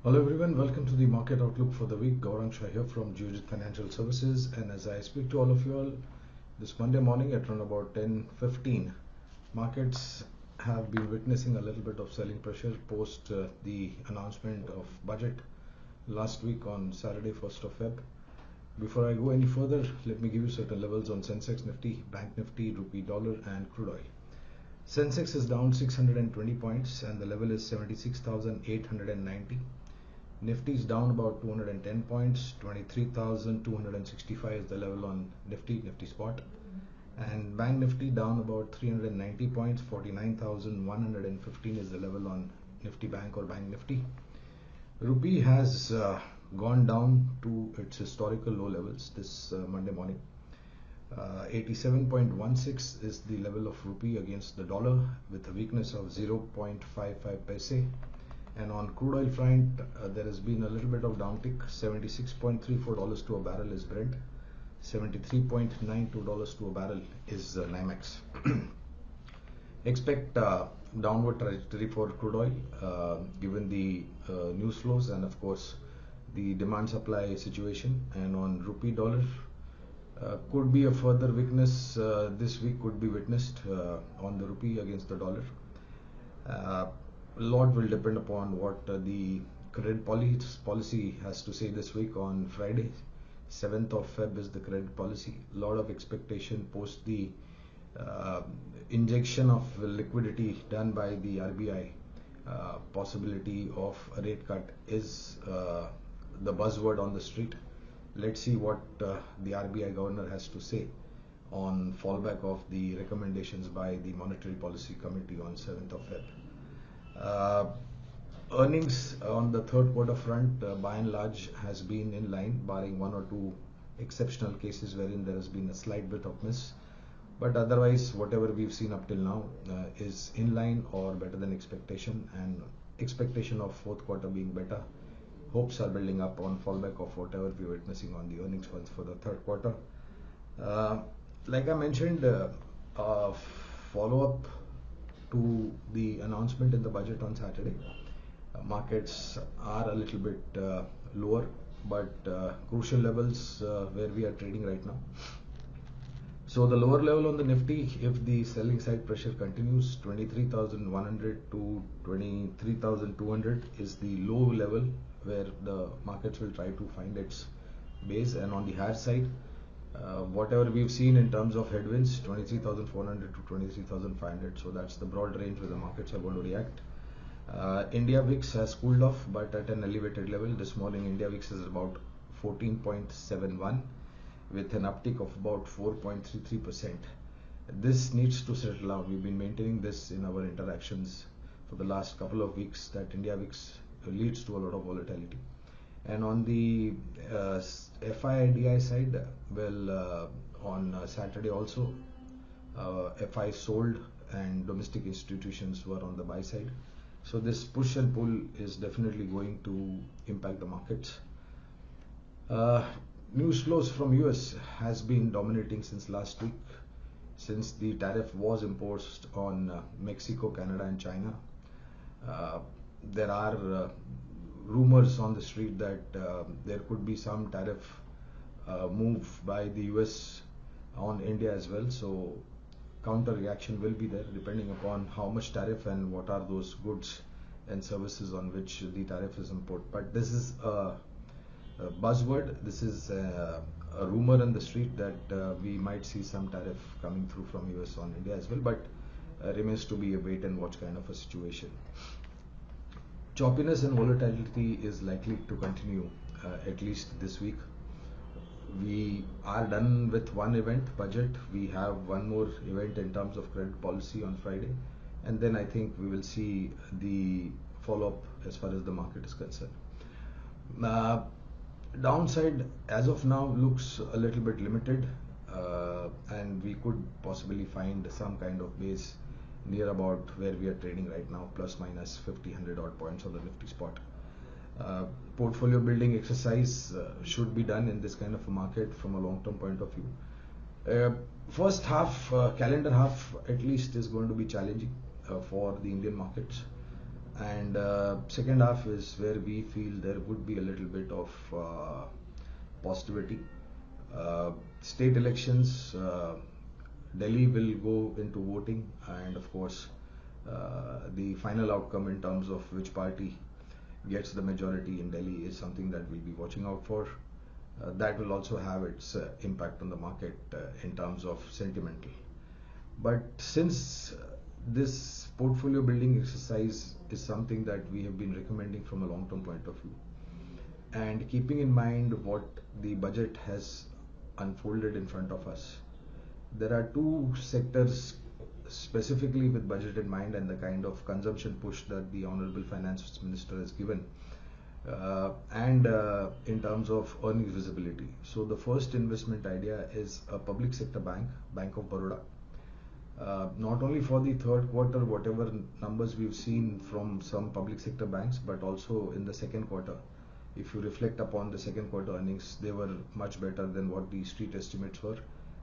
Hello everyone, welcome to the market outlook for the week. Gaurang Shah here from Geojit Financial Services, and as I speak to all of you all this Monday morning at around about 10:15, markets have been witnessing a little bit of selling pressure post the announcement of budget last week on Saturday, 1st of Feb. Before I go any further, let me give you certain levels on Sensex Nifty, Bank Nifty, Rupee Dollar and crude oil. Sensex is down 620 points and the level is 76,890. Nifty is down about 210 points, 23,265 is the level on Nifty spot. And Bank Nifty down about 390 points, 49,115 is the level on Nifty Bank or Bank Nifty. Rupee has gone down to its historical low levels this Monday morning. 87.16 is the level of rupee against the dollar with a weakness of 0.55 paise. And on crude oil front, there has been a little bit of downtick. $76.34 to a barrel is Brent. $73.92 to a barrel is NYMEX. Expect downward trajectory for crude oil given the news flows and of course the demand supply situation. And on rupee dollar, could be a further weakness this week could be witnessed on the rupee against the dollar. A lot will depend upon what the credit policy has to say this week. On Friday, 7th of Feb is the credit policy. A lot of expectation post the injection of liquidity done by the RBI. Possibility of a rate cut is the buzzword on the street. Let's see what the RBI governor has to say on fallback of the recommendations by the Monetary Policy Committee on 7th of Feb. Earnings on the third quarter front by and large has been in line, barring one or two exceptional cases wherein there has been a slight bit of miss, but otherwise whatever we've seen up till now is in line or better than expectation, and expectation of fourth quarter being better. Hopes are building up on fallback of whatever we're witnessing on the earnings fronts for the third quarter. Like I mentioned, follow up to the announcement in the budget on Saturday. Markets are a little bit lower, but crucial levels where we are trading right now. So the lower level on the Nifty, if the selling side pressure continues, 23,100 to 23,200 is the low level where the markets will try to find its base. And on the higher side, whatever we've seen in terms of headwinds, 23,400 to 23,500. So that's the broad range where the markets are going to react. India VIX has cooled off, but at an elevated level. This morning, India VIX is about 14.71 with an uptick of about 4.33%. This needs to settle down. We've been maintaining this in our interactions for the last couple of weeks, that India VIX leads to a lot of volatility. And on the FI/DI side, well, on Saturday also, FI sold and domestic institutions were on the buy side. So this push and pull is definitely going to impact the markets. News flows from US has been dominating since last week, since the tariff was imposed on Mexico, Canada and China. There are rumors on the street that there could be some tariff move by the US on India as well. So counter reaction will be there depending upon how much tariff and what are those goods and services on which the tariff is imposed. But this is a buzzword. This is a rumor in the street that we might see some tariff coming through from US on India as well, but remains to be a wait and watch kind of a situation. Choppiness and volatility is likely to continue at least this week. We are done with one event, budget. We have one more event in terms of credit policy on Friday, and then I think we will see the follow-up as far as the market is concerned. Downside as of now looks a little bit limited, and we could possibly find some kind of base near about where we are trading right now, plus minus 50-100 odd points on the Nifty spot. Portfolio building exercise should be done in this kind of a market from a long-term point of view. First half, calendar half at least, is going to be challenging for the Indian markets, and second half is where we feel there would be a little bit of positivity. State elections, Delhi will go into voting, and of course the final outcome in terms of which party gets the majority in Delhi is something that we'll be watching out for. That will also have its impact on the market in terms of sentimental. But since this portfolio building exercise is something that we have been recommending from a long-term point of view, and keeping in mind what the budget has unfolded in front of us, there are two sectors specifically with budget in mind and the kind of consumption push that the Honorable Finance Minister has given, and in terms of earnings visibility. So the first investment idea is a public sector bank, Bank of Baroda. Not only for the third quarter, whatever numbers we've seen from some public sector banks, but also in the second quarter. If you reflect upon the second quarter earnings, they were much better than what the street estimates were.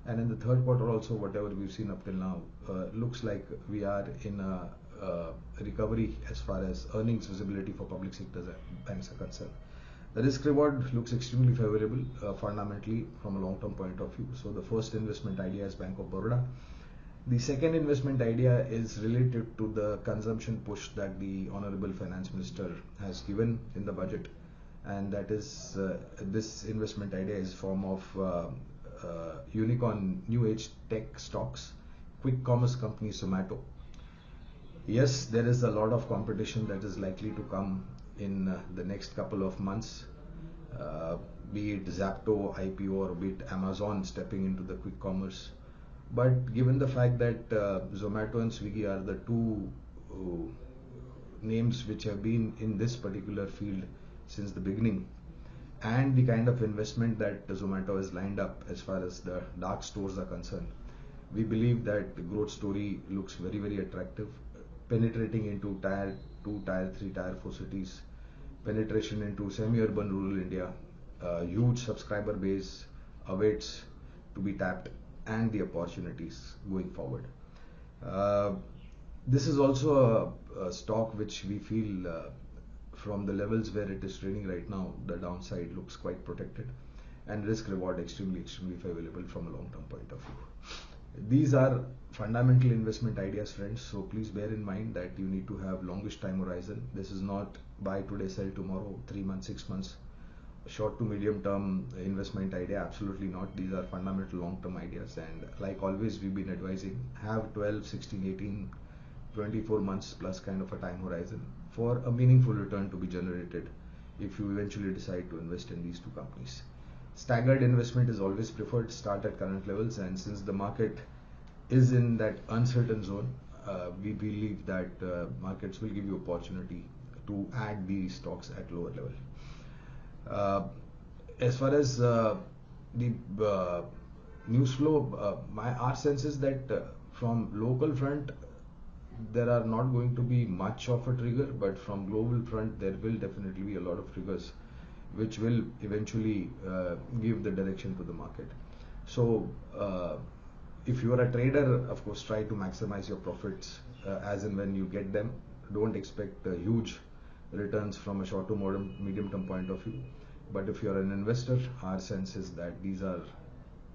And in the third quarter also, whatever we've seen up till now, looks like we are in a recovery as far as earnings visibility for public sector banks are concerned. The risk reward looks extremely favorable fundamentally from a long-term point of view. So the first investment idea is Bank of Baroda. The second investment idea is related to the consumption push that the Honorable Finance Minister has given in the budget, and that is this investment idea is form of unicorn new age tech stocks, quick commerce company Zomato. Yes, there is a lot of competition that is likely to come in the next couple of months, be it Zapto IPO or be it Amazon stepping into the quick commerce. But given the fact that Zomato and Swiggy are the two names which have been in this particular field since the beginning, and the kind of investment that Zomato has lined up as far as the dark stores are concerned, we believe that the growth story looks very, very attractive. Penetrating into tier 2, tier 3, tier 4 cities, penetration into semi-urban rural India, huge subscriber base awaits to be tapped, and the opportunities going forward. This is also a stock which we feel from the levels where it is trading right now, the downside looks quite protected, and risk reward extremely favorable from a long-term point of view. These are fundamental investment ideas, friends, so please bear in mind that you need to have longish time horizon. This is not buy today, sell tomorrow, 3 months, 6 months, short to medium term investment idea. Absolutely not. These are fundamental long-term ideas, and like always we've been advising, have 12, 16, 18, 24 months plus kind of a time horizon for a meaningful return to be generated if you eventually decide to invest in these two companies. Staggered investment is always preferred. Start at current levels, and since the market is in that uncertain zone, we believe that markets will give you opportunity to add these stocks at lower level. As far as the news flow, our sense is that from local front there are not going to be much of a trigger, but from global front there will definitely be a lot of triggers which will eventually give the direction to the market. So if you are a trader, of course try to maximize your profits as and when you get them. Don't expect huge returns from a short to medium term point of view. But if you are an investor, our sense is that these are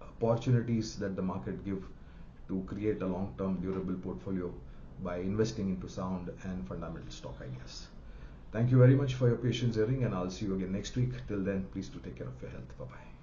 opportunities that the market give to create a long-term durable portfolio by investing into sound and fundamental stock ideas. Thank you very much for your patience hearing, and I'll see you again next week. Till then, please do take care of your health. Bye-bye.